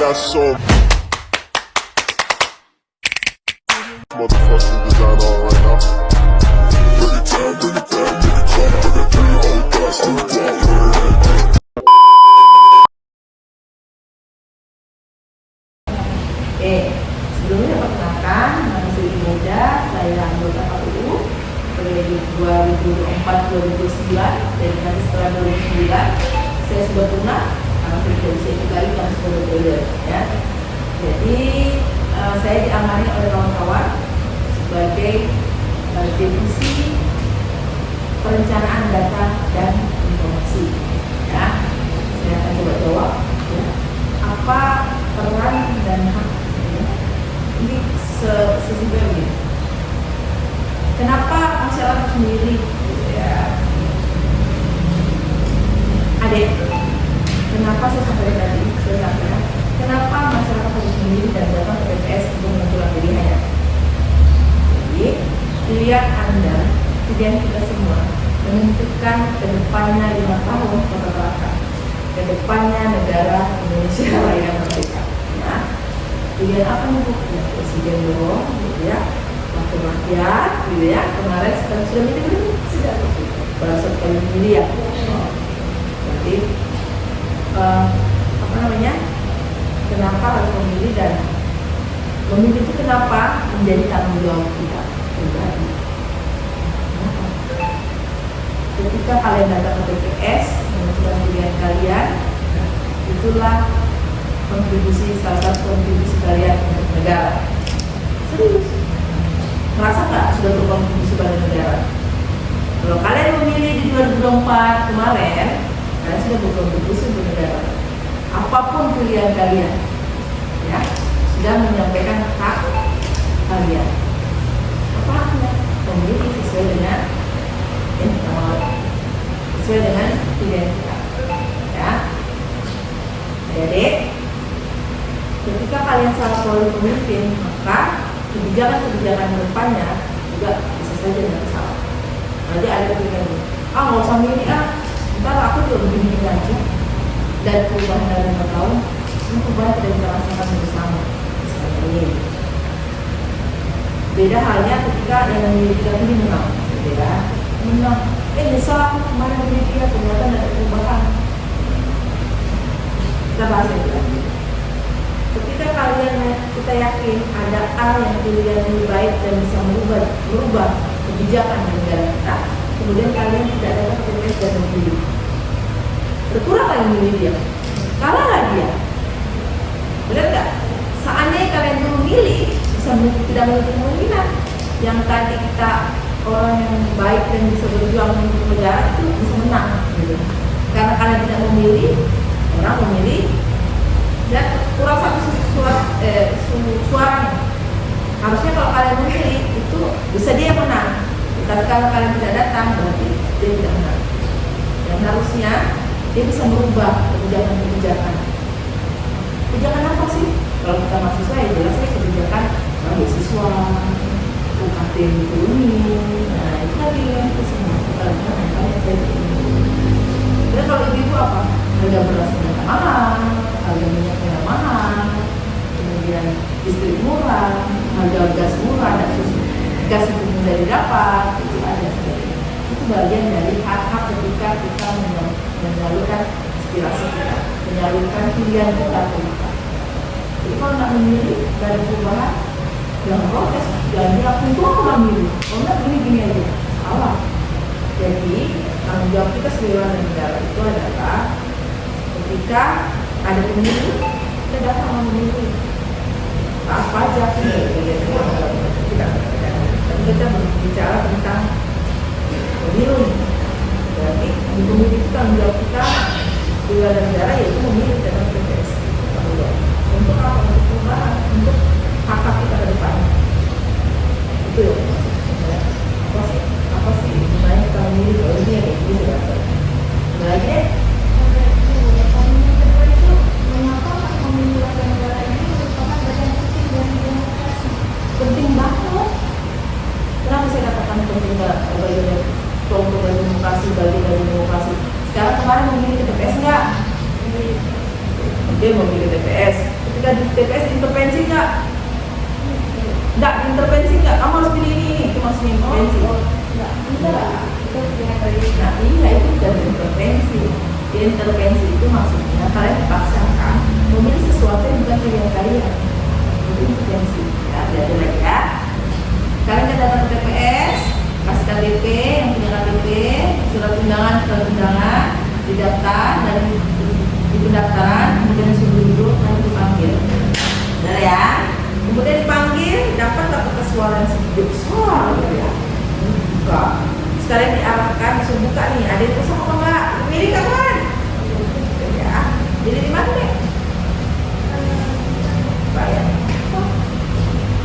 got so motherfucking design on right now. Bring it down, bring it down, make it clap. I got 3 old guys on the wall. Sebelumnya perkenalkan, nama saya Muda, saya anggota KPU periode 2004-2009 dan nanti setelah 2009 saya sudah tunang, karena saya tidak bisa ikut lagi karena sudah periode ya. Jadi saya diamani oleh kawan-kawan sebagai divisi perencanaan data dan informasi ya. Saya akan coba jawab ya. Apa peran dan hak ini sesimpel ini. Kenapa masyarakat sendiri ya? Adik, kenapa saya sampai tadi saya sampaikan kenapa masyarakat harus sendiri dan datang ke TPS untuk menentukan pilihannya? Jadi pilihan Anda, pilihan kita semua menentukan kedepannya 5 tahun kota Tarakan, kedepannya negara Indonesia Raya Merdeka. Ya. Pilihan apa nih Bu? Ya, presiden dong, gitu ya. Wakil rakyat, gitu ya. Kemarin sekarang sudah milih belum? Sudah. Berasa sekali milih ya. Jadi apa namanya? Kenapa harus memilih dan memilih itu kenapa menjadi tanggung jawab kita pribadi. Ketika kalian datang ke TPS menentukan pilihan kalian, itulah kontribusi, salah satu kontribusi kalian untuk negara. Serius, merasa nggak sudah berkontribusi pada negara? Kalau kalian memilih di 2024 kemarin, kalian sudah berkontribusi untuk negara. Apapun pilihan kalian, ya, sudah menyampaikan hak kalian. Apa haknya? Memilih sesuai dengan sesuai dengan pilihan kita, ya. Jadi ketika kalian salah pilih pemimpin, maka kebijakan-kebijakan depannya juga bisa saja dengan salah. Nanti ada pilihan, nggak usah milih ntar aku juga begini aja. Dan perubahan dari 5 tahun, ini perubahan tidak kita rasakan bersama. Misalnya ini. Beda halnya ketika yang memilih kita ini menang, beda. Menang, nyesel aku kemarin memilih dia, ternyata ada perubahan. Kita bahas itu lagi. Ketika kita yakin ada A yang pilihan lebih baik dan bisa merubah kebijakan di negara kita, kemudian kalian tidak dapat TPS dan memilih. Berkurang lagi milih dia, kalah lah dia. Benar nggak? Seandainya kalian dulu milih, bisa tidak menutup kemungkinan yang tadi kita orang yang baik dan bisa berjuang untuk negara itu bisa menang, gitu. Karena kalian tidak memilih, orang memilih dan kurang satu suaranya. Harusnya kalau kalian memilih itu bisa dia menang. Tapi kalau kalian tidak datang berarti dia tidak menang. Dan harusnya dia bisa merubah kebijakan-kebijakan. Kebijakan apa sih? Kalau kita mahasiswa ya jelasnya kebijakan beasiswa, UKT diturunin. Nah itu tadi yang kita semua dan kalau ibu apa? Harga beras mahal, harga minyak mahal, kemudian listrik murah, harga gas murah, dan gas itu mudah didapat, itu ada sebagainya. Itu bagian dari hak-hak ketika kita menyalurkan aspirasi kita, menyalurkan pilihan kita ke kita. Jadi kalau nggak memilih dari perubahan, jangan protes, jangan bilang itu aku nggak milih, kalau nggak gini aja, salah. Jadi tanggung jawab kita sebagai warga negara itu adalah ketika ada pemilu, kita datang memilih. Taat pajak, tapi kita berbicara tentang pemilu. Berarti di pemilu itu tanggung jawab kita sebagai warga negara yaitu memilih dalam TPS. Untuk apa? Untuk perubahan, untuk hak kita ke depan. Itu ya. Apa sih gunanya kita memilih kalau ini ya kayak gitu ya. Lagi deh. Penting banget. Kenapa saya katakan penting bagian kelompok demokrasi, bagian dari demokrasi? Sekarang kemarin memilih ke TPS nggak? Dia memilih TPS. Ketika ketika di TPS intervensi nggak? Nggak intervensi nggak? Kamu harus pilih ini, itu maksudnya intervensi. Nah iya itu bukan intervensi. Intervensi itu maksudnya kalian dipaksakan memilih sesuatu yang bukan pilihan kalian. Itu intervensi. Ya, lihat lagi ya. Kalian kan datang ke TPS, kasih KTP, yang punya KTP, surat undangan, didaftar dan di pendaftaran, kemudian disuruh duduk, nanti dipanggil. Benar ya? Kemudian dipanggil, dapat tes suara yang sejuk, suara gitu ya. Buka. Sekalian diarahkan, disuruh buka nih, ada yang kosong apa enggak? Pilih kapan? Ya. Jadi di mana deh? Bayar.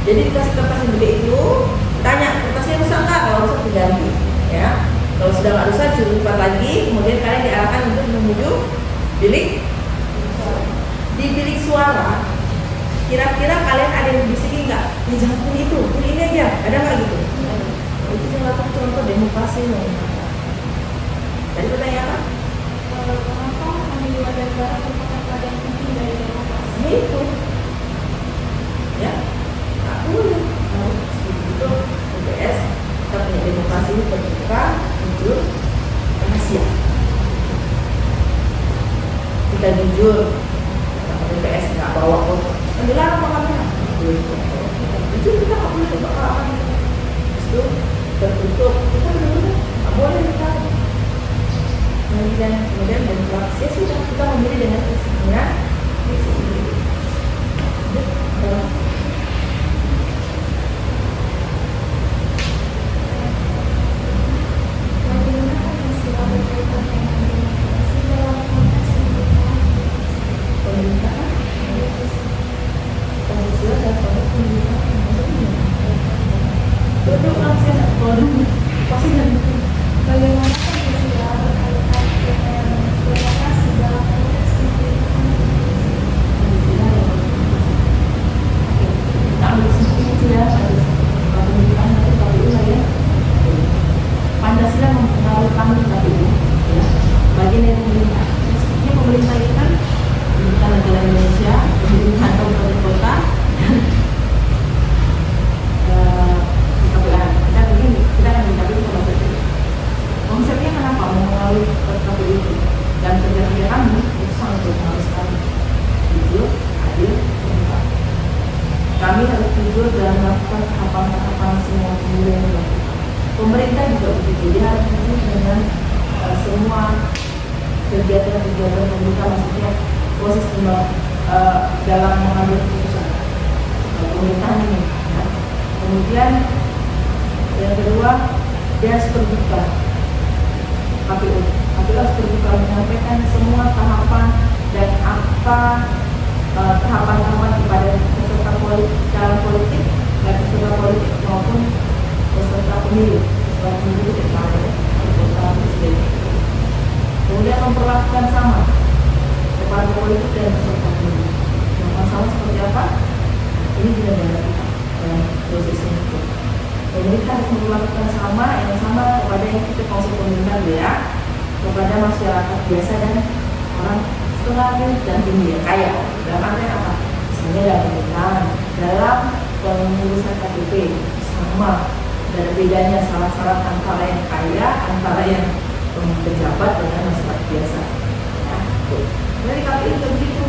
Jadi dikasih kertas yang gede itu, tanya kertasnya rusak nggak? Kalau rusak diganti, ya. Kalau sudah nggak rusak, suruh lipat lagi. Kemudian kalian diarahkan untuk menuju bilik. Di bilik suara, kira-kira kalian ada yang bisiki nggak? Ya jangan pilih itu, pilih ini aja. Ada nggak gitu? Itu salah satu contoh demokrasi loh. Tadi pertanyaan apa? Kenapa pemilihan negara merupakan bagian penting dari demokrasi? Itu, ya. Boleh harus itu TPS kita punya demokrasi terbuka, jujur, rahasia. Kita jujur, TPS nggak bawa foto, dilarang apa kamera? Jujur kita nggak boleh bawa kamera. Itu tertutup, kita benar-benar nggak boleh kita. Kemudian demokrasi ya sudah kita memilih dengan isinya. Bagaimana Pancasila berkaitan dengan demokrasi dalam konteks Pancasila mempengaruhi kami KPU, ya, bagian dari pemerintah. Maksudnya pemerintah itu kan pemerintah negara Indonesia, pemerintah kabupaten kota, dan kita begini, kita akan minta dulu kalau begitu. Konsepnya kenapa mempengaruhi KPU itu? Dan kerja-kerja kami itu sangat berpengaruh sekali. Jujur, adil, terbuka. Kami harus jujur dalam melakukan tahapan-tahapan semua pemilu yang dilakukan. Pemerintah juga begitu, dia harus jujur dengan semua kegiatan-kegiatan pemerintah, maksudnya proses dalam mengambil keputusan pemerintahan ini. Ya. Kemudian yang kedua, dia harus terbuka. KPU harus terbuka menyampaikan semua tahapan dan apa tahapan-tahapan kepada peserta politik, dalam politik, baik peserta politik maupun peserta pemilu itu kemarin peserta presiden. Kemudian memperlakukan sama kepada politik dan peserta pemilu. Sama seperti apa? Ini juga kita dalam proses ini. Pemerintah harus memperlakukan sama yang sama kepada yang kita konsep pemerintah ya, kepada masyarakat biasa dan orang setengah dan tinggi kaya. Dalam artian apa? Misalnya dalam pemerintahan, dalam pengurusan KTP sama. Dan bedanya salah-salah antara yang kaya, antara yang pejabat dengan masyarakat biasa. Ya, dari KPU juga begitu.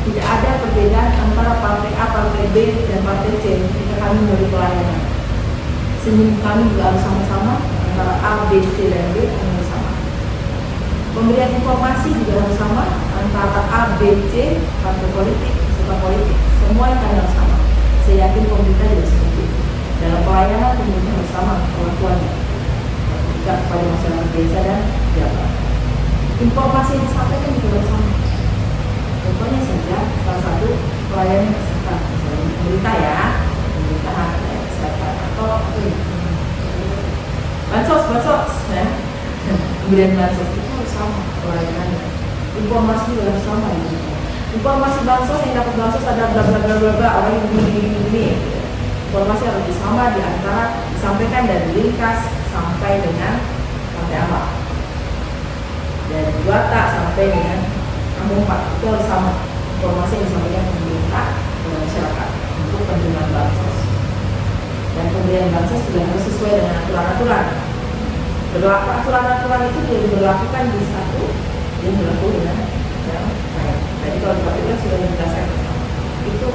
Tidak ada perbedaan antara partai A, partai B, dan partai C ketika kami memberi pelayanan. Senyum kami juga harus sama-sama antara A, B, C, dan D harus sama. Pemberian informasi juga harus sama antara A, B, C, partai politik, peserta politik. Semua yang harus sama. Saya yakin pemerintah juga seperti itu. Dalam pelayanan pemerintah harus sama perlakuannya kepada masyarakat desa dan pejabat. Informasi yang disampaikan juga harus sama. Contohnya saja salah satu pelayanan peserta, misalnya pemerintah ya, pemerintahan kesehatan atau bansos ya. Kemudian bansos itu harus sama pelayanannya. Informasi juga harus sama ya. Informasi bansos yang dapat bansos ada bla bla bla bla bla orang yang begini. Informasi harus sama di antara disampaikan dari ringkas sampai dengan sampai apa? Dari Juwata sampai dengan Kampung 4 itu harus sama informasi yang disampaikan pemerintah ke masyarakat untuk penerimaan bansos. Dan pemberian bansos juga harus sesuai dengan aturan-aturan. Aturan-aturan itu diberlakukan di satu yang berlaku dengan yang lain. Jadi kalau diperhatikan sudah dijelaskan itu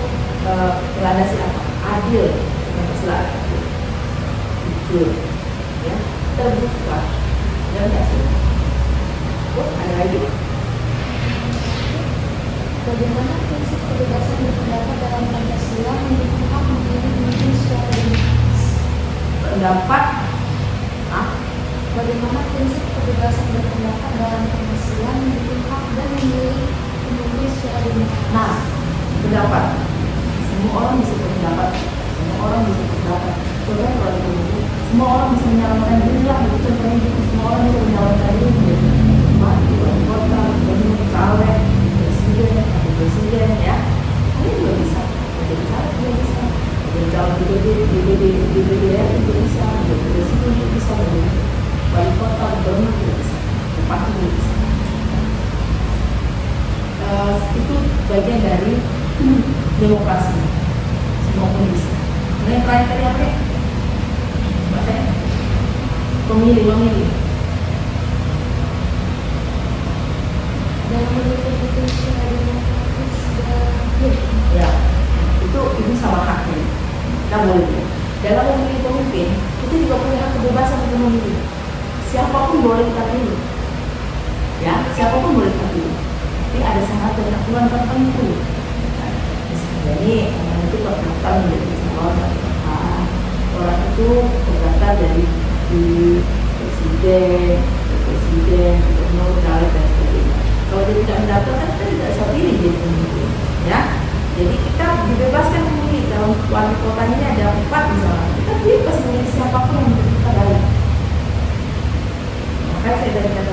melandasi apa? Adil, masalah jujur, ya, terbuka, dan tidak sih. Ada lagi? Bagaimana prinsip kebebasan berpendapat dalam Pancasila mendukung hak memilih pemimpin secara demokratis? Pendapat, Bagaimana prinsip kebebasan berpendapat dalam Pancasila mendukung hak dan memilih pemimpin secara demokratis? nah, pendapat. Semua orang bisa berpendapat, semua orang bisa berpendapat. Contohnya kalau di Indonesia, semua orang bisa menyalahkan diri lah. Itu contohnya gitu, semua orang bisa menyalahkan diri menjadi bupati, wali kota, gubernur, caleg, presiden, ya. Ini juga bisa. Menjadi caleg juga bisa. Menjadi calon di DPR juga bisa. Menjadi presiden juga bisa. Menjadi wali kota, gubernur juga bisa. Bupati juga bisa. Itu bagian dari demokrasi. Semua pun bisa. Nah, yang terakhir tadi apa ya? Pemilih. Dalam memilih pemimpin secara demokratis dan Ya, itu sama haknya. Kita boleh. Dalam memilih pemimpin, kita juga punya hak kebebasan untuk memilih. Siapapun boleh kita pilih. Ya, siapapun boleh kita pilih. Tapi ada syarat dan aturan tertentu. Jadi orang itu terdaftar menjadi calon orang itu terdaftar dari presiden, gubernur, caleg dan sebagainya. Kalau dia tidak mendaftar kan kita tidak bisa pilih jadi pemimpin, ya. Jadi kita dibebaskan memilih. Dalam wali kota ini ada 4 misalnya, kita bebas memilih siapapun yang menurut kita baik. Makanya saya dari kata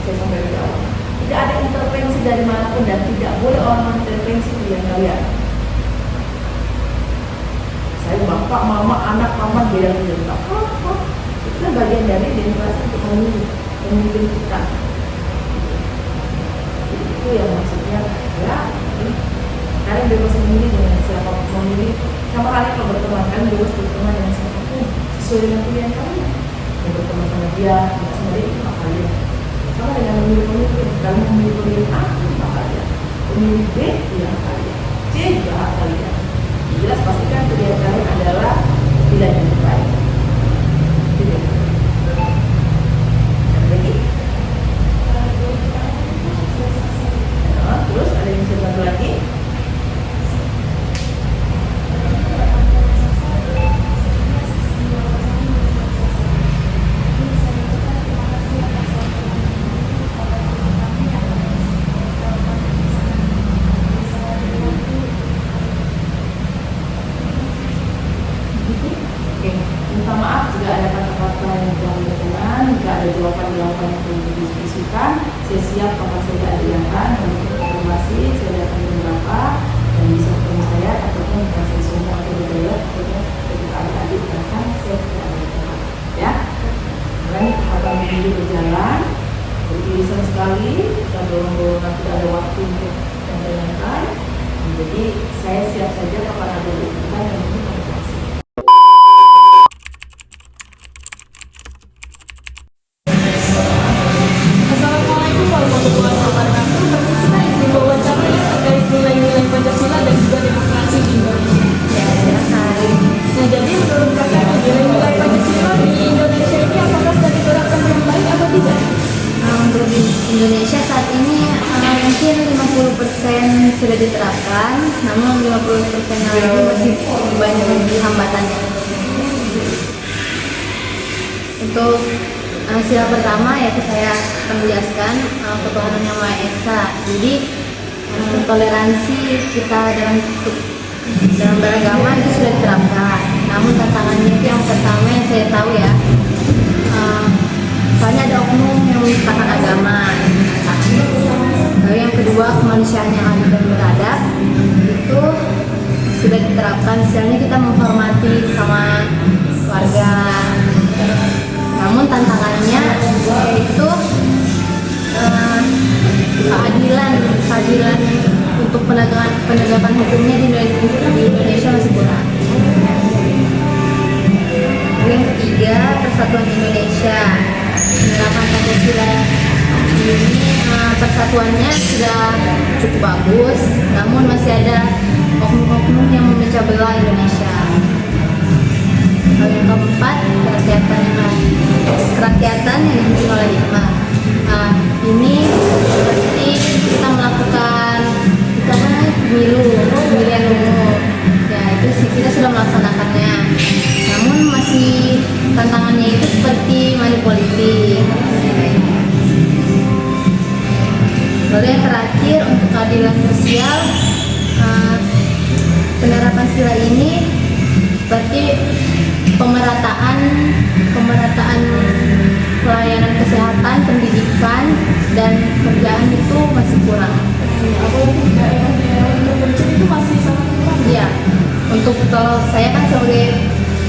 saya sampai di awal, tidak ada intervensi dari manapun dan tidak boleh orang intervensi di yang kalian. Saya bapak, mama, anak, paman, beda apa? Itu kan bagian dari demokrasi untuk memilih pemimpin kita. Itu yang maksudnya ya. Kalian bebas memilih dengan siapa memilih. Sama halnya kalau berteman, kalian bebas berteman dengan siapapun sesuai dengan pilihan kalian. Mau berteman sama dia, sama dia itu hak kalian. Sama dengan memilih pemimpin. Kalian memilih pemimpin A, itu hak kalian. Pemilih B, itu hak kalian. C juga hak kalian. Jelas pastikan pilihan kalian adalah pilihan yang terbaik. Tidak. Ada lagi? Terus ada yang bisa bantu lagi? Minta maaf jika ada kata-kata yang kurang berkenan, jika ada jawaban-jawaban yang perlu didiskusikan. Saya siap kapan saja ada yang untuk informasi, saya datang beberapa dan bisa ketemu saya ataupun kasih semua atau budaya ataupun ketika adik-adik datang saya tidak ada tempat, ya. Dan akan menuju berjalan beririsan sekali dan dorong-dorongan tidak ada waktu untuk yang lain. Jadi saya siap saja kapan ada urusan yang mungkin komunikasi. Assalamualaikum warahmatullahi wabarakatuh. Perkenalkan izin wawancara terkait nilai-nilai Pancasila dan juga demokrasi di Indonesia. Ya, silakan. Nah, jadi menurut kakak nilai-nilai Pancasila di Indonesia ini apakah sudah diterapkan dengan baik atau tidak? Untuk di Indonesia saat ini mungkin 50% sudah diterapkan, namun 50% lagi masih banyak lagi hambatannya. Untuk sila pertama yaitu saya akan menjelaskan ketuhanan yang Maha Esa. Jadi toleransi kita dalam beragama itu sudah diterapkan. Namun tantangannya itu yang pertama yang saya tahu ya, soalnya ada oknum yang menistakan agama. Lalu yang kedua, kemanusiaan yang adil dan beradab itu sudah diterapkan. Misalnya kita menghormati sama warga. Namun tantangannya yaitu keadilan untuk penegakan hukumnya di Indonesia masih kurang. Yang ketiga, persatuan Indonesia. Penerapan Pancasila ini persatuannya sudah cukup bagus, namun masih ada oknum-oknum yang memecah belah Indonesia. Yang keempat, kerakyatan yang dipimpin oleh hikmah. Ini seperti kita melakukan pemilihan umum. Ya, itu sih kita sudah melaksanakannya. Namun masih tantangannya itu seperti money politik. Lalu yang terakhir, untuk keadilan sosial, penerapan sila ini seperti pemerataan pelayanan kesehatan, pendidikan, dan kerjaan itu masih kurang. Apalagi daerah-daerah terpencil itu masih sangat kurang. Iya, untuk kalau saya kan sebagai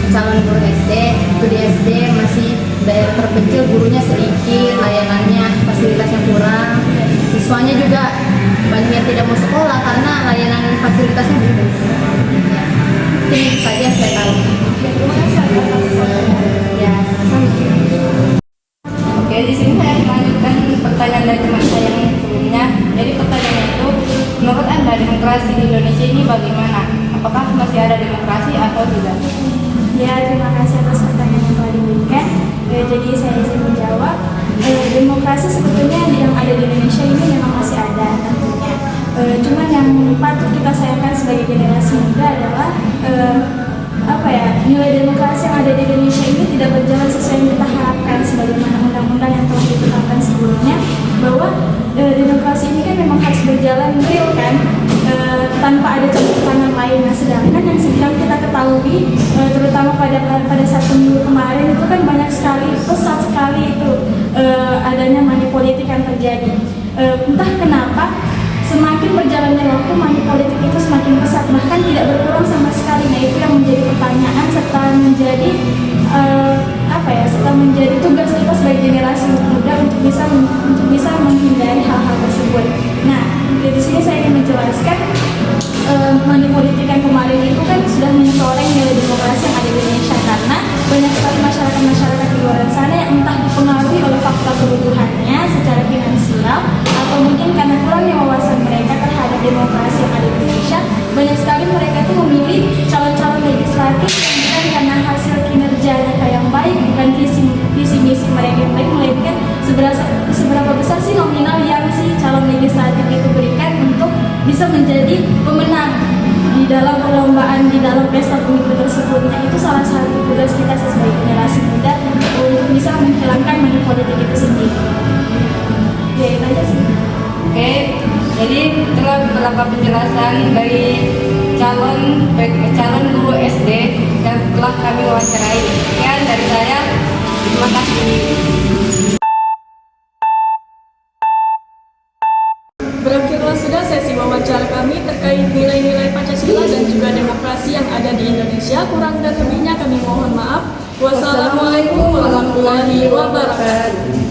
calon guru SD, itu di SD masih daerah terpencil, gurunya sedikit, layanannya, fasilitasnya kurang, siswanya juga banyak yang tidak mau sekolah karena layanan fasilitasnya belum. Ya, mungkin itu saja saya tahu. Terima kasih atas Ya, sama-sama. Oke, di sini saya melanjutkan pertanyaan dari teman saya yang sebelumnya. Jadi pertanyaannya itu, menurut Anda demokrasi di Indonesia ini bagaimana? Apakah masih ada demokrasi atau tidak? Ya, terima kasih atas pertanyaan yang telah diberikan. Jadi saya izin menjawab. Demokrasi sebetulnya yang ada di Indonesia ini memang masih ada tentunya. Cuman yang patut kita sayangkan sebagai generasi muda adalah nilai demokrasi yang ada di Indonesia ini tidak berjalan sesuai yang kita harapkan sebagaimana undang-undang yang telah ditetapkan sebelumnya, bahwa demokrasi ini kan memang harus berjalan real kan, tanpa ada campur tangan lain. Nah, sedangkan yang sedang kita ketahui, terutama pada saat pemilu kemarin itu kan banyak sekali, pesat sekali itu adanya money politik yang terjadi. Entah kenapa semakin berjalannya waktu money politik itu semakin pesat, bahkan tidak berkurang sama sekali. Nah, itu yang menjadi pertanyaan serta menjadi menjadi tugas kita sebagai generasi muda untuk bisa menghindari hal-hal tersebut. Nah, di sini saya ingin menjelaskan money politik yang kemarin itu kan sudah mencoreng nilai demokrasi yang ada di Indonesia, karena banyak sekali masyarakat di luar sana yang entah dipengaruhi oleh faktor kebutuhannya secara finansial atau mungkin karena kurangnya wawasan mereka terhadap demokrasi yang ada di Indonesia. Banyak sekali mereka itu memilih calon-calon legislatif yang bukan karena hasil kinerjanya yang baik, bukan visi misi mereka yang baik, melainkan seberapa besar sih nominal yang si calon legislatif itu berikan untuk bisa menjadi pemenang di dalam perlombaan, di dalam pesta pemilu tersebut. Nah, itu salah satu tugas kita sebagai generasi muda untuk bisa menghilangkan money politik itu sendiri. Ya, itu aja sih. Oke, jadi telah beberapa penjelasan dari calon guru SD yang telah kami wawancarai. Sekian dari saya. Terima kasih. Berakhirlah sudah sesi wawancara kami terkait nilai-nilai Pancasila dan juga demokrasi yang ada di Indonesia. Kurang dan lebihnya kami mohon maaf. Wassalamualaikum warahmatullahi wabarakatuh.